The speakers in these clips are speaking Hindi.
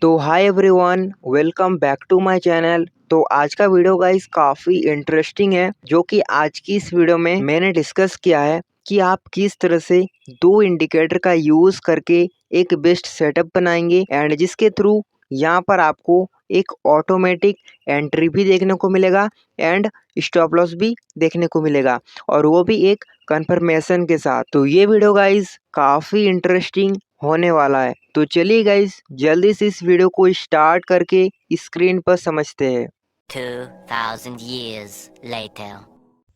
तो hi everyone, welcome back to my channel. तो आज का वीडियो गाइस काफ़ी इंटरेस्टिंग है, जो कि आज की इस वीडियो में मैंने डिस्कस किया है कि आप किस तरह से दो इंडिकेटर का यूज़ करके एक बेस्ट सेटअप बनाएंगे एंड जिसके थ्रू यहाँ पर आपको एक ऑटोमेटिक एंट्री भी देखने को मिलेगा एंड स्टॉप लॉस भी देखने को मिलेगा, और वो भी एक कंफर्मेशन के साथ। तो ये वीडियो गाइस काफ़ी इंटरेस्टिंग होने वाला है। तो चलिए गाइस जल्दी से इस वीडियो को स्टार्ट करके स्क्रीन पर समझते हैं। 2000 years later.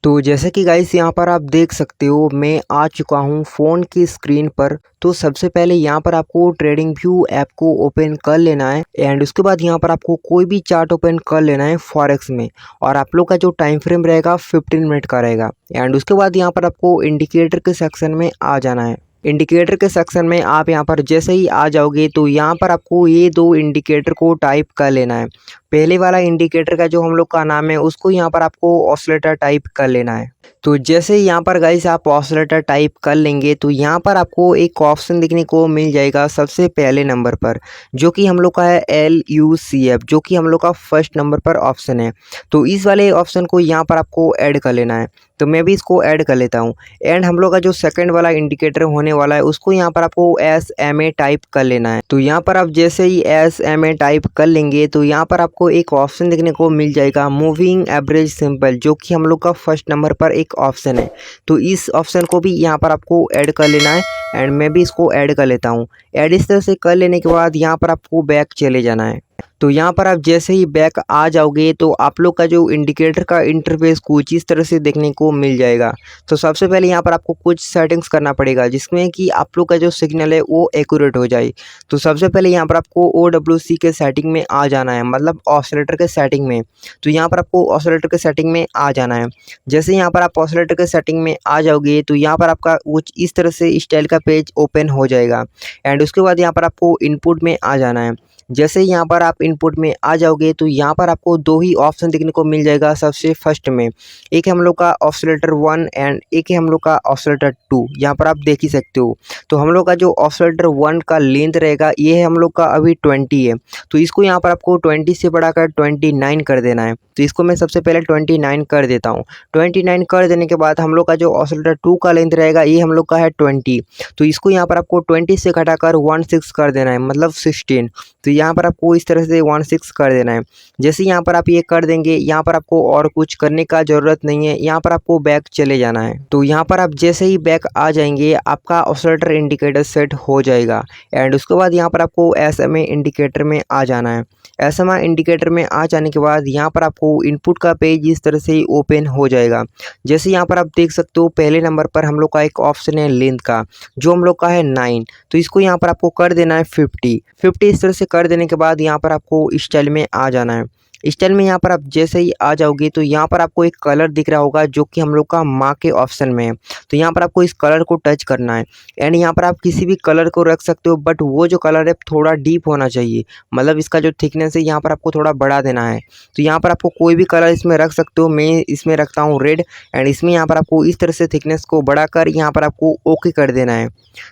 तो जैसे कि गाइस यहाँ पर आप देख सकते हो, मैं आ चुका हूँ फ़ोन की स्क्रीन पर। तो सबसे पहले यहाँ पर आपको ट्रेडिंग व्यू ऐप को ओपन कर लेना है एंड उसके बाद यहाँ पर आपको कोई भी चार्ट ओपन कर लेना है फॉरेक्स में, और आप लोग का जो टाइम फ्रेम रहेगा 15 मिनट का रहेगा। एंड उसके बाद यहाँ पर आपको इंडिकेटर के सेक्शन में आ जाना है। इंडिकेटर के सेक्शन में आप यहाँ पर जैसे ही आ जाओगे तो यहाँ पर आपको ये दो इंडिकेटर को टाइप कर लेना है। पहले वाला इंडिकेटर का जो हम लोग का नाम है उसको यहाँ पर आपको ऑसिलेटर टाइप कर लेना है। तो जैसे ही यहाँ पर गाइस आप ऑसिलेटर टाइप कर लेंगे तो यहाँ पर आपको एक ऑप्शन देखने को मिल जाएगा सबसे पहले नंबर पर, जो कि हम लोग का है LUCF, जो कि हम लोग का फर्स्ट नंबर पर ऑप्शन है। तो इस वाले ऑप्शन को यहाँ पर आपको ऐड कर लेना है। तो मैं भी इसको ऐड कर लेता हूँ। एंड हम लोग का जो सेकंड वाला इंडिकेटर होने वाला है उसको यहाँ पर आपको SMA टाइप कर लेना है। तो यहाँ पर आप जैसे ही SMA टाइप कर लेंगे तो यहाँ पर आपको एक ऑप्शन देखने को मिल जाएगा मूविंग एवरेज सिंपल, जो कि हम लोग का फर्स्ट नंबर पर एक ऑप्शन है। तो इस ऑप्शन को भी यहाँ पर आपको ऐड कर लेना है एंड मैं भी इसको ऐड कर लेता हूँ। ऐड इस तरह से कर लेने के बाद यहाँ पर आपको बैक चले जाना है। तो यहाँ पर आप जैसे ही बैक आ जाओगे तो आप लोग का जो इंडिकेटर का इंटरफेस कुछ इस तरह से देखने को मिल जाएगा। तो सबसे पहले यहाँ पर आपको कुछ सेटिंग्स करना पड़ेगा जिसमें कि आप लोग का जो सिग्नल है वो एक्यूरेट हो जाए। तो सबसे पहले यहाँ पर आपको OWC के सेटिंग में आ जाना है, मतलब ऑसिलेटर के सेटिंग में। तो यहाँ पर आपको ऑसिलेटर के सेटिंग में आ जाना है। जैसे यहाँ पर आप ऑसिलेटर के सेटिंग में आ जाओगे तो यहाँ पर आपका कुछ इस तरह से स्टाइल का पेज ओपन हो जाएगा। एंड उसके बाद यहाँ पर आपको इनपुट में आ जाना है। जैसे यहाँ पर आप इनपुट में आ जाओगे तो यहाँ पर आपको दो ही ऑप्शन देखने को मिल जाएगा सबसे फर्स्ट में। एक है हम लोग का ऑसिलेटर 1 एंड एक है हम लोग का ऑसिलेटर 2, यहाँ पर आप देख ही सकते हो। तो हम लोग का जो ऑसिलेटर 1 का लेंथ रहेगा ये है हम लोग का अभी 20 है। तो इसको यहाँ पर आपको 20 से बढ़ाकर 29 कर देना है। तो इसको मैं सबसे पहले 29 कर देता हूँ। 29 कर देने के बाद हम लोग का जो ऑसिलेटर 2 का लेंथ रहेगा ये हम लोग का है 20। तो इसको यहाँ पर आपको 20 से घटाकर 16 कर देना है, मतलब 16। तो यहाँ पर आपको इस तरह से 16 कर देना है। जैसे यहाँ पर आप ये कर देंगे, यहाँ पर आपको और कुछ करने का ज़रूरत नहीं है, यहाँ पर आपको बैक चले जाना है। तो यहाँ पर आप जैसे ही बैक आ जाएंगे आपका ऑसिलेटर इंडिकेटर सेट हो जाएगा। एंड उसके बाद यहाँ पर आपको SMA इंडिकेटर में आ जाना है। SMA इंडिकेटर में आ जाने के बाद यहाँ पर आपको इनपुट का पेज इस तरह से ओपन हो जाएगा। जैसे यहाँ पर आप देख सकते हो पहले नंबर पर हम लोग का एक ऑप्शन है लेंथ का, जो हम लोग का है 9। तो इसको यहाँ पर आपको कर देना है 50। इस तरह से कर देने के बाद यहाँ पर आपको स्टाइल में आ जाना है। स्टाइल में यहाँ पर आप जैसे ही आ जाओगे तो यहाँ पर आपको एक कलर दिख रहा होगा जो कि हम लोग का माँ के ऑप्शन में है। तो यहाँ पर आपको इस कलर को टच करना है। एंड यहाँ पर आप किसी भी कलर को रख सकते हो, बट वो जो कलर है थोड़ा डीप होना चाहिए, मतलब इसका जो थिकनेस है यहाँ पर आपको थोड़ा बढ़ा देना है। तो यहाँ पर आपको कोई भी कलर इसमें रख सकते हो। मैं इसमें रखता हूँ रेड। एंड इसमें यहाँ पर आपको इस तरह से थिकनेस को बढ़ाकर यहाँ पर आपको ओके कर देना है।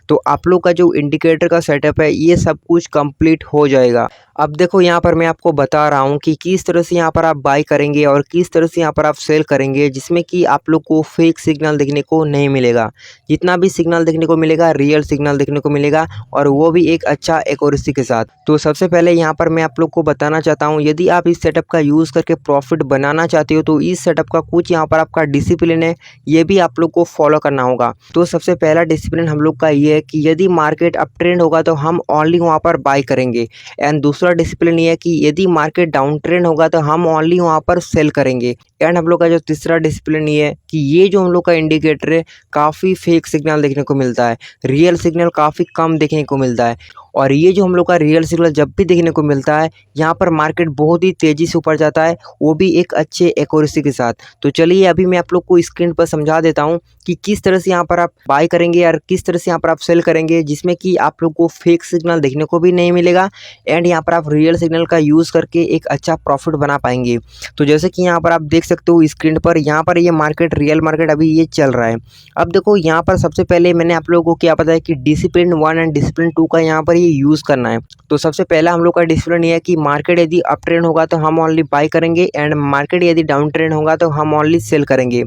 तो आप लोग का जो इंडिकेटर का सेटअप है ये सब कुछ कंप्लीट हो जाएगा। अब देखो यहाँ पर मैं आपको बता रहा हूँ कि किस तरह से यहाँ पर आप बाय करेंगे और किस तरह से यहाँ पर आप सेल करेंगे, जिसमें कि आप लोग को फेक सिग्नल देखने को नहीं मिलेगा। जितना भी सिग्नल देखने को मिलेगा रियल सिग्नल देखने को मिलेगा, और वो भी एक अच्छा एक्यूरेसी के साथ। तो सबसे पहले यहाँ पर मैं आप लोग को बताना चाहता हूँ, यदि आप इस सेटअप का यूज़ करके प्रॉफिट बनाना चाहते हो तो इस सेटअप का कुछ यहाँ पर आपका डिसिप्लिन है, ये भी आप लोग को फॉलो करना होगा। तो सबसे पहला डिसिप्लिन हम लोग का ये है कि यदि मार्केट अप ट्रेंड होगा तो हम ओनली वहाँ पर बाय करेंगे। एंड दूसरा डिसिप्लिन ये है कि यदि मार्केट डाउन ट्रेंड होगा तो हम ओनली वहाँ पर सेल करेंगे। एंड हम लोग का जो तीसरा डिसिप्लिन ये है कि ये जो हम लोग का इंडिकेटर है काफ़ी फेक सिग्नल देखने को मिलता है, रियल सिग्नल काफ़ी कम देखने को मिलता है। और ये जो हम लोग का रियल सिग्नल जब भी देखने को मिलता है यहाँ पर मार्केट बहुत ही तेज़ी से ऊपर जाता है, वो भी एक अच्छे एक्यूरेसी के साथ। तो चलिए अभी मैं आप लोग को स्क्रीन पर समझा देता हूँ कि किस तरह से यहाँ पर आप बाय करेंगे और किस तरह से यहाँ पर आप सेल करेंगे, जिसमें कि आप लोग को फेक सिग्नल देखने को भी नहीं मिलेगा एंड यहाँ पर आप रियल सिग्नल का यूज़ करके एक अच्छा प्रॉफिट बना पाएंगे। तो जैसे कि यहाँ पर आप देख सकते हो स्क्रीन पर, यहाँ पर ये मार्केट रियल मार्केट अभी ये चल रहा है। अब देखो यहाँ पर सबसे पहले मैंने आप लोगों को क्या बताया कि डिसिप्लिन 1 एंड डिसिप्लिन 2 का यहाँ पर ये यूज़ करना है। तो सबसे पहला हम लोग का डिसिप्लिन ये है कि मार्केट यदि अप ट्रेंड होगा तो हम ओनली बाय करेंगे एंड मार्केट यदि डाउन ट्रेंड होगा तो हम ओनली सेल करेंगे।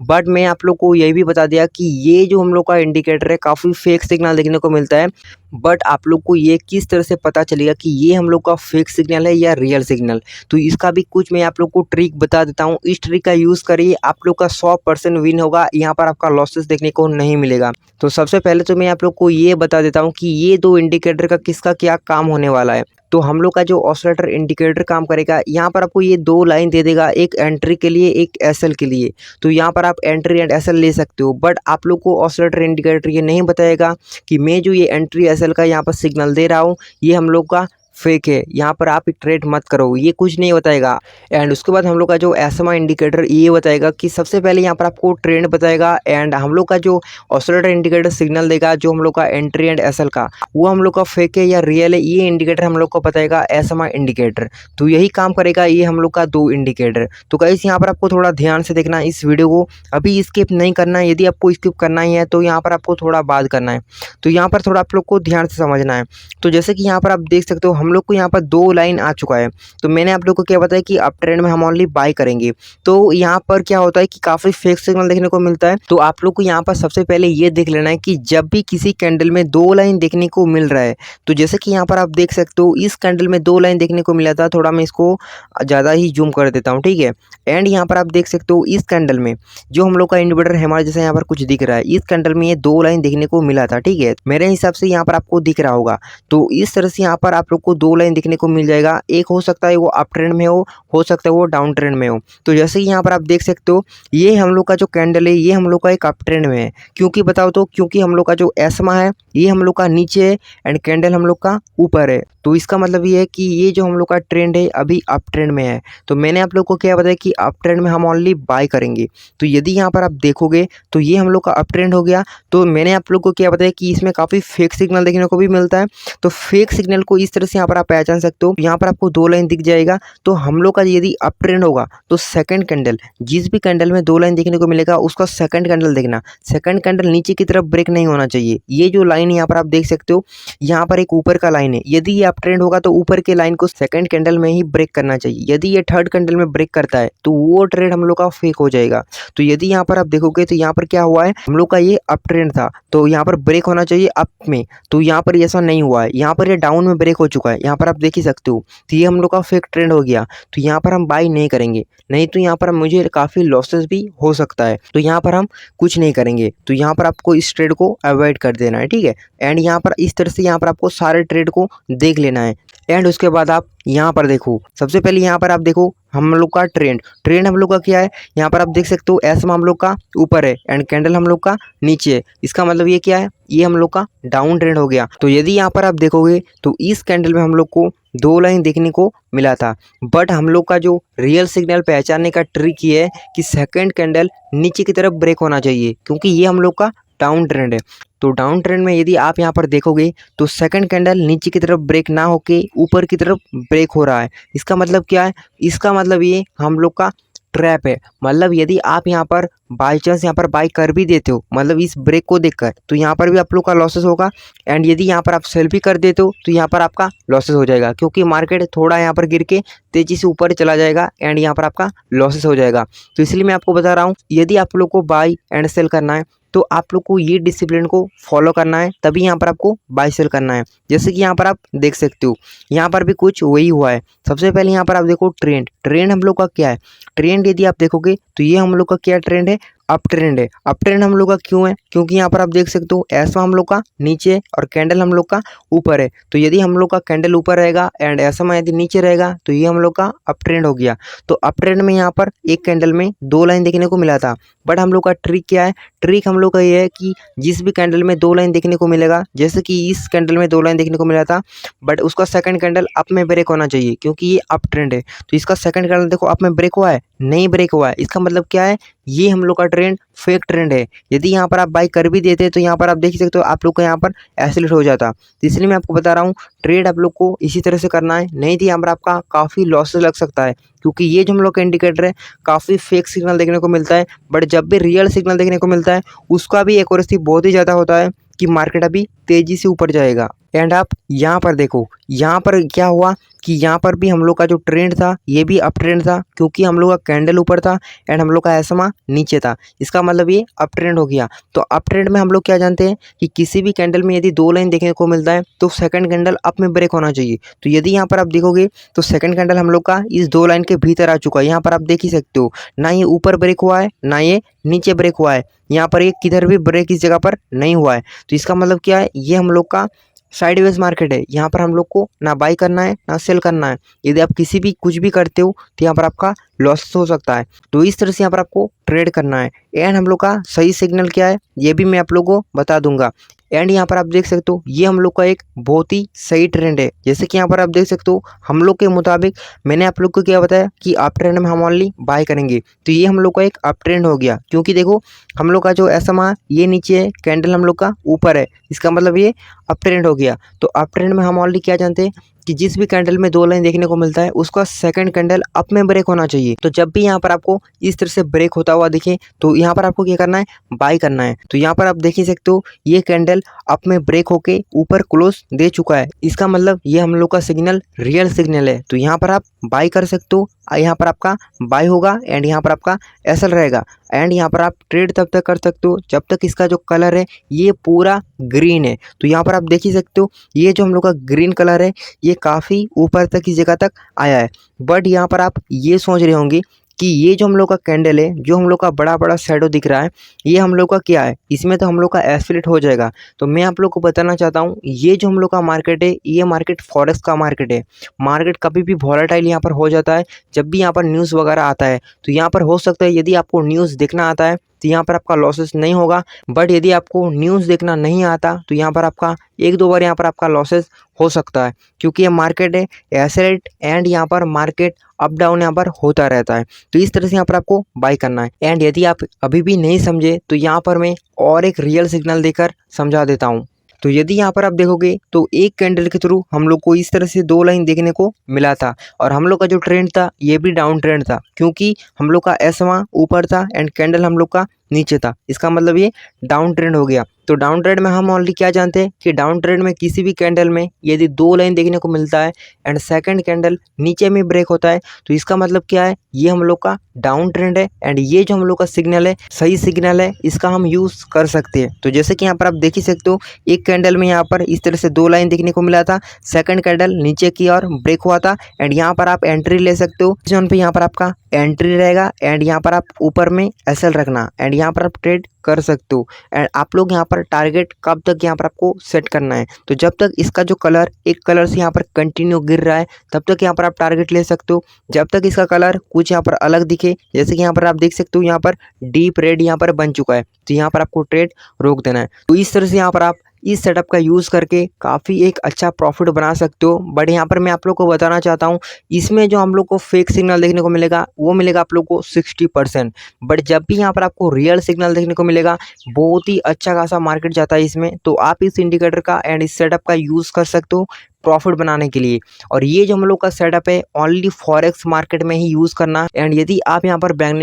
बट मैं आप लोग को ये भी बता दिया कि ये जो हम लोग का इंडिकेटर है काफ़ी फेक सिग्नल देखने को मिलता है। बट आप लोग को ये किस तरह से पता चलेगा कि ये हम लोग का फेक सिग्नल है या रियल सिग्नल, तो इसका भी कुछ मैं आप लोग को ट्रिक बता देता हूँ। इस ट्रिक का यूज़ करिए, आप लोग का 100% विन होगा, यहाँ पर आपका लॉसेस देखने को नहीं मिलेगा। तो सबसे पहले तो मैं आप लोग को ये बता देता हूँ कि ये दो इंडिकेटर का किसका क्या काम होने वाला है। तो हम लोग का जो ऑसिलेटर इंडिकेटर काम करेगा, यहाँ पर आपको ये दो लाइन दे देगा, एक एंट्री के लिए एक एसएल के लिए। तो यहाँ पर आप एंट्री एंड एसएल ले सकते हो, बट आप लोग को ऑसिलेटर इंडिकेटर ये नहीं बताएगा कि मैं जो ये एंट्री एसएल का यहाँ पर सिग्नल दे रहा हूँ ये हम लोग का फेक है, यहाँ पर आप ट्रेड मत करो, ये कुछ नहीं बताएगा। एंड उसके बाद हम लोग का जो एसएमआई इंडिकेटर ये बताएगा कि सबसे पहले यहाँ पर आपको ट्रेंड बताएगा, एंड हम लोग का जो ऑसिलेटर इंडिकेटर सिग्नल देगा जो हम लोग का एंट्री एंड एसएल का, वो हम लोग का फेक है या रियल है, ये इंडिकेटर हम लोग को बताएगा एसएमआई इंडिकेटर। तो यही काम करेगा ये हम लोग का दो इंडिकेटर। तो गाइस यहाँ पर आपको थोड़ा ध्यान से देखना इस वीडियो को, अभी स्किप नहीं करना है, यदि आपको स्किप करना ही है तो यहाँ पर आपको थोड़ा बात करना है। तो यहाँ पर थोड़ा आप लोग को ध्यान से समझना है। तो जैसे कि यहाँ पर आप देख सकते हो हम लोग को यहाँ पर दो लाइन आ चुका है। तो मैंने आप लोग को क्या बताया कि अप ट्रेंड में हम ओनली बाय करेंगे। तो यहाँ पर क्या होता है कि काफ़ी फेक सिग्नल देखने को मिलता है। तो आप लोग को यहाँ पर सबसे पहले ये देख लेना है कि जब भी किसी कैंडल में दो लाइन देखने को मिल रहा है, तो जैसे कि यहाँ पर आप देख सकते हो इस कैंडल में दो लाइन देखने को मिला था, थोड़ा मैं इसको ज़्यादा ही जूम कर देता हूँ, ठीक है। एंड यहाँ पर आप देख सकते हो इस कैंडल में जो हम लोग का इंडिकेटर है हमारे जैसे यहाँ पर कुछ दिख रहा है, इस कैंडल में ये दो लाइन देखने को मिला था, ठीक है। मेरे हिसाब से यहाँ पर आपको दिख रहा होगा। तो इस तरह से यहाँ पर आप लोग को दो लाइन देखने को मिल जाएगा, एक हो सकता है वो अप ट्रेंड में हो सकता है वो डाउन ट्रेंड में हो। तो जैसे कि यहाँ पर आप देख सकते हो ये हम लोग का जो कैंडल है ये हम लोग का एक अप ट्रेंड में है, क्योंकि बताओ तो क्योंकि हम लोग का जो एसमा है ये हम लोग का नीचे है एंड कैंडल हम लोग का ऊपर है। तो इसका मतलब ये है कि ये जो हम लोग का ट्रेंड है अभी अप ट्रेंड में है। तो मैंने आप लोग को क्या बताया कि अप ट्रेंड में हम ओनली बाय करेंगे। तो यदि यहाँ पर आप देखोगे तो ये हम लोग का अप ट्रेंड हो गया। तो मैंने आप लोग को क्या बताया कि इसमें काफ़ी फेक सिग्नल देखने को भी मिलता है। तो फेक सिग्नल को इस तरह से यहाँ पर आप पहचान सकते हो, यहाँ पर आपको दो लाइन दिख जाएगा। तो हम लोग का यदि अप ट्रेंड होगा तो सेकंड कैंडल, जिस भी कैंडल में दो लाइन देखने को मिलेगा उसका सेकंड कैंडल देखना, सेकंड कैंडल नीचे की तरफ ब्रेक नहीं होना चाहिए। ये जो लाइन यहाँ पर आप देख सकते हो यहाँ पर एक ऊपर का लाइन है, यदि ये अप ट्रेंड होगा तो ऊपर के लाइन को सेकंड कैंडल में ही ब्रेक करना चाहिए। यदि ये थर्ड कैंडल में ब्रेक करता है तो वो ट्रेड हम लोग का फेक हो जाएगा। तो यदि यहाँ पर आप देखोगे तो यहाँ पर क्या हुआ है, हम लोग का ये अप ट्रेंड था तो यहाँ पर ब्रेक होना चाहिए अप में, तो यहाँ पर ऐसा नहीं हुआ है, यहाँ पर ये डाउन में ब्रेक हो चुका है, यहाँ पर आप देख ही सकते हो। तो ये हम लोग का फेक ट्रेंड हो गया। तो यहाँ पर हम बाई नहीं करेंगे, नहीं तो यहाँ पर मुझे काफ़ी लॉसेस भी हो सकता है। तो यहाँ पर हम कुछ नहीं करेंगे। तो यहाँ पर आपको इस ट्रेड को अवॉइड कर देना है, ठीक है। एंड यहाँ पर इस तरह से यहाँ पर आपको सारे ट्रेड को देख लेना है। एंड उसके बाद आप यहाँ पर देखो, सबसे पहले यहाँ पर आप देखो हम लोग का ट्रेंड हम लोग का क्या है, यहाँ पर आप देख सकते हो एसएम हम लोग का ऊपर है एंड कैंडल हम लोग का नीचे है। इसका मतलब ये क्या है, ये हम लोग का डाउन ट्रेंड हो गया। तो यदि यहाँ पर आप देखोगे तो इस कैंडल में हम लोग को दो लाइन देखने को मिला था, बट हम लोग का जो रियल सिग्नल पहचानने का ट्रिक ये है कि सेकंड कैंडल नीचे की तरफ ब्रेक होना चाहिए, क्योंकि ये हम लोग का डाउन ट्रेंड है। तो डाउन ट्रेंड में यदि आप यहाँ पर देखोगे तो सेकंड कैंडल नीचे की तरफ ब्रेक ना होके ऊपर की तरफ ब्रेक हो रहा है। इसका मतलब क्या है, इसका मतलब ये हम लोग का ट्रैप है। मतलब यदि आप यहाँ पर बाई चांस यहाँ पर बाई कर भी देते हो, मतलब इस ब्रेक को देखकर, तो यहाँ पर भी आप लोग का लॉसेस होगा। एंड यदि यहाँ पर आप सेल भी कर देते हो तो यहाँ पर आपका लॉसेस हो जाएगा, क्योंकि मार्केट थोड़ा यहाँ पर गिर के तेज़ी से ऊपर चला जाएगा एंड यहाँ पर आपका लॉसेस हो जाएगा। तो इसलिए मैं आपको बता रहा हूँ यदि आप लोग को बाई एंड सेल करना है तो आप लोग को ये डिसिप्लिन को फॉलो करना है, तभी यहाँ पर आपको बाय सेल करना है। जैसे कि यहाँ पर आप देख सकते हो यहाँ पर भी कुछ वही हुआ है। सबसे पहले यहाँ पर आप देखो ट्रेंड हम लोग का क्या है, ट्रेंड यदि आप देखोगे तो ये हम लोग का क्या ट्रेंड है, अप ट्रेंड है। अप ट्रेंड हम लोग का क्यों है, क्योंकि यहाँ पर आप देख सकते हो एसमा हम लोग का नीचे और कैंडल हम लोग का ऊपर है। तो यदि हम लोग का कैंडल ऊपर रहेगा एंड एसमा यदि नीचे रहेगा तो ये हम लोग का अप ट्रेंड हो गया। तो अप ट्रेंड में यहाँ पर एक कैंडल में दो लाइन देखने को मिला था, बट हम लोग का ट्रिक क्या है, ट्रिक हम लोग का ये है कि जिस भी कैंडल में दो लाइन देखने को मिलेगा, जैसे कि इस कैंडल में दो लाइन देखने को मिला था, बट उसका सेकंड कैंडल अप में ब्रेक होना चाहिए, क्योंकि ये अप ट्रेंड है। तो इसका सेकंड कैंडल देखो अप में ब्रेक हुआ है, नहीं ब्रेक हुआ है, इसका मतलब क्या है, ये हम लोग का ट्रेंड फेक ट्रेंड है। यदि यहाँ पर आप बाई कर भी देते तो यहाँ पर आप देख सकते हो आप लोग का यहाँ पर एसिलेट हो जाता। तो इसलिए मैं आपको बता रहा हूँ ट्रेड आप लोग को इसी तरह से करना है, नहीं तो यहाँ पर आपका काफ़ी लॉसेस लग सकता है, क्योंकि ये जो हम लोग का इंडिकेटर है काफ़ी फेक सिग्नल देखने को मिलता है। बट जब भी रियल सिग्नल देखने को मिलता है उसका भी एक्यूरेसी बहुत ही ज़्यादा होता है कि मार्केट अभी तेज़ी से ऊपर जाएगा। एंड आप यहाँ पर देखो, यहाँ पर क्या हुआ कि यहाँ पर भी हम लोग का जो ट्रेंड था ये भी अप ट्रेंड था, क्योंकि हम लोग का कैंडल ऊपर था एंड हम लोग का एसएमए नीचे था। इसका मतलब ये अप ट्रेंड हो गया। तो अप ट्रेंड में हम लोग क्या जानते हैं कि किसी भी कैंडल में यदि 2 लाइन देखने को मिलता है तो सेकंड कैंडल अप में ब्रेक होना चाहिए। तो यदि यहाँ पर आप देखोगे तो सेकंड कैंडल हम लोग का इस 2 लाइन के भीतर आ चुका है। यहाँ पर आप देख ही सकते हो, ना ये ऊपर ब्रेक हुआ है ना ये नीचे ब्रेक हुआ है, यहाँ पर ये किधर भी ब्रेक इस जगह पर नहीं हुआ है। तो इसका मतलब क्या है, ये हम लोग का साइडवेज मार्केट है। यहाँ पर हम लोग को ना बाई करना है ना सेल करना है। यदि आप किसी भी कुछ भी करते हो तो यहाँ पर आपका लॉस हो सकता है। तो इस तरह से यहाँ पर आपको ट्रेड करना है। एंड हम लोग का सही सिग्नल क्या है ये भी मैं आप लोगों को बता दूंगा। एंड यहाँ पर आप देख सकते हो ये हम लोग का एक बहुत ही सही ट्रेंड है। जैसे कि यहाँ पर आप देख सकते हो हम लोग के मुताबिक मैंने आप लोग को क्या बताया कि अप ट्रेंड में हम ओनली बाय करेंगे। तो ये हम लोग का एक अप ट्रेंड हो गया, क्योंकि देखो हम लोग का जो एसएमए ये नीचे है, कैंडल हम लोग का ऊपर है, इसका मतलब ये अप ट्रेंड हो गया। तो अप ट्रेंड में हम ऑलरेडी क्या जानते हैं कि जिस भी कैंडल में 2 लाइन देखने को मिलता है उसका सेकंड कैंडल अप में ब्रेक होना चाहिए। तो जब भी यहाँ पर आपको इस तरह से ब्रेक होता हुआ दिखे तो यहाँ पर आपको क्या करना है, बाय करना है। तो यहाँ पर आप देख ही सकते हो ये कैंडल अप में ब्रेक होके ऊपर क्लोज दे चुका है, इसका मतलब ये हम लोग का सिग्नल रियल सिग्नल है। तो यहाँ पर आप बाय कर सकते हो, यहाँ पर आपका बाय होगा एंड यहाँ पर आपका एसएल रहेगा। एंड यहाँ पर आप ट्रेड तब तक कर सकते हो जब तक इसका जो कलर है ये पूरा ग्रीन है। तो यहाँ पर आप देख ही सकते हो ये जो हम लोग का ग्रीन कलर है ये काफ़ी ऊपर तक की जगह तक आया है। बट यहाँ पर आप ये सोच रहे होंगे कि ये जो हम लोग का कैंडल है, जो हम लोग का बड़ा बड़ा शैडो दिख रहा है, ये हम लोग का क्या है, इसमें तो हम लोग का एस्पिलेट हो जाएगा। तो मैं आप लोग को बताना चाहता हूँ ये जो हम लोग का मार्केट है ये मार्केट फॉरेक्स का मार्केट है। मार्केट कभी भी वॉलेटाइल यहाँ पर हो जाता है जब भी यहाँ पर न्यूज़ वगैरह आता है। तो यहाँ पर हो सकता है यदि आपको न्यूज़ देखना आता है तो यहाँ पर आपका लॉसेस नहीं होगा। बट यदि आपको न्यूज़ देखना नहीं आता तो यहाँ पर आपका 1-2 बार यहाँ पर आपका लॉसेस हो सकता है, क्योंकि ये मार्केट है एसेट एंड यहाँ पर मार्केट अप डाउन यहाँ पर होता रहता है। तो इस तरह से यहाँ पर आपको बाय करना है। एंड यदि आप अभी भी नहीं समझे तो यहाँ पर मैं और एक रियल सिग्नल देकर समझा देता हूँ। तो यदि यहाँ पर आप देखोगे तो एक कैंडल के थ्रू हम लोग को इस तरह से 2 लाइन देखने को मिला था और हम लोग का जो ट्रेंड था ये भी डाउन ट्रेंड था, क्योंकि हम लोग का एसएमए ऊपर था एंड कैंडल हम लोग का नीचे था। इसका मतलब ये डाउन ट्रेंड हो गया। तो डाउन ट्रेंड में हम ऑलरेडी क्या जानते हैं कि डाउन ट्रेंड में किसी भी कैंडल में यदि 2 लाइन देखने को मिलता है एंड सेकंड कैंडल नीचे में ब्रेक होता है तो इसका मतलब क्या है, ये हम लोग का डाउन ट्रेंड है एंड ये जो हम लोग का सिग्नल है सही सिग्नल है, इसका हम यूज़ कर सकते हैं। तो जैसे कि यहाँ पर आप देख ही सकते हो एक कैंडल में यहाँ पर इस तरह से 2 लाइन देखने को मिला था, सेकंड कैंडल नीचे की ओर ब्रेक हुआ था एंड यहाँ पर आप एंट्री ले सकते हो। जोन पे यहाँ पर आपका एंट्री रहेगा एंड यहाँ पर आप ऊपर में एसएल रखना एंड यहाँ पर आप ट्रेड कर सकते हो। एंड आप लोग यहाँ पर टारगेट कब तक यहाँ पर आपको सेट करना है, तो जब तक इसका जो कलर एक कलर से यहाँ पर कंटिन्यू गिर रहा है तब तक यहाँ पर आप टारगेट ले सकते हो। जब तक इसका कलर कुछ यहाँ पर अलग दिखे, जैसे कि यहाँ पर आप देख सकते हो यहाँ पर डीप रेड यहाँ पर बन चुका है, तो यहाँ पर आपको ट्रेड रोक देना है। तो इस तरह से यहाँ पर आप इस सेटअप का यूज़ करके काफ़ी एक अच्छा प्रॉफिट बना सकते हो। बट यहाँ पर मैं आप लोग को बताना चाहता हूँ इसमें जो हम लोग को फेक सिग्नल देखने को मिलेगा वो मिलेगा आप लोग को 60%। बट जब भी यहाँ पर आपको रियल सिग्नल देखने को मिलेगा बहुत ही अच्छा खासा मार्केट जाता है इसमें। तो आप इस इंडिकेटर का एंड इस सेटअप का यूज़ कर सकते हो प्रॉफिट बनाने के लिए। और ये जो हम लोग का सेटअप है ओनली फॉरेक्स मार्केट में ही यूज़ करना। एंड यदि आप यहाँ पर बैंक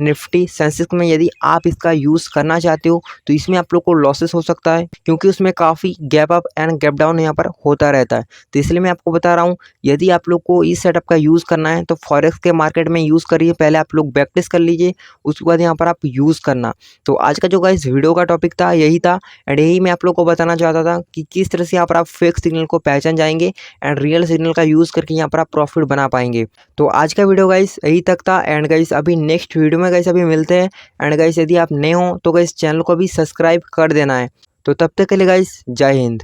निफ्टी सेंसेक्स में यदि आप इसका यूज़ करना चाहते हो तो इसमें आप लोग को लॉसेस हो सकता है, क्योंकि उसमें काफ़ी gap up and gap down यहाँ पर होता रहता है। तो इसलिए मैं आपको बता रहा हूँ यदि आप लोग को इस सेटअप का यूज़ करना है तो फॉरेक्स के मार्केट में यूज़ करिए। पहले आप लोग प्रैक्टिस कर लीजिए, उसके बाद यहाँ पर आप यूज़ करना। तो आज का जो गाइस वीडियो का टॉपिक था यही था एंड यही मैं आप लोग को बताना चाहता था कि किस तरह से यहाँ पर आप फेक सिग्नल को पहचान जाएंगे एंड रियल सिग्नल का यूज़ करके यहाँ पर आप प्रॉफिट बना पाएंगे। तो आज का वीडियो गाइस यही तक था एंड गाइस अभी नेक्स्ट वीडियो में गाइस अभी मिलते हैं। एंड गाइस यदि आप नए हो तो गाइस चैनल को भी सब्सक्राइब कर देना है। तो तब तक के लिए गाइस जय हिंद।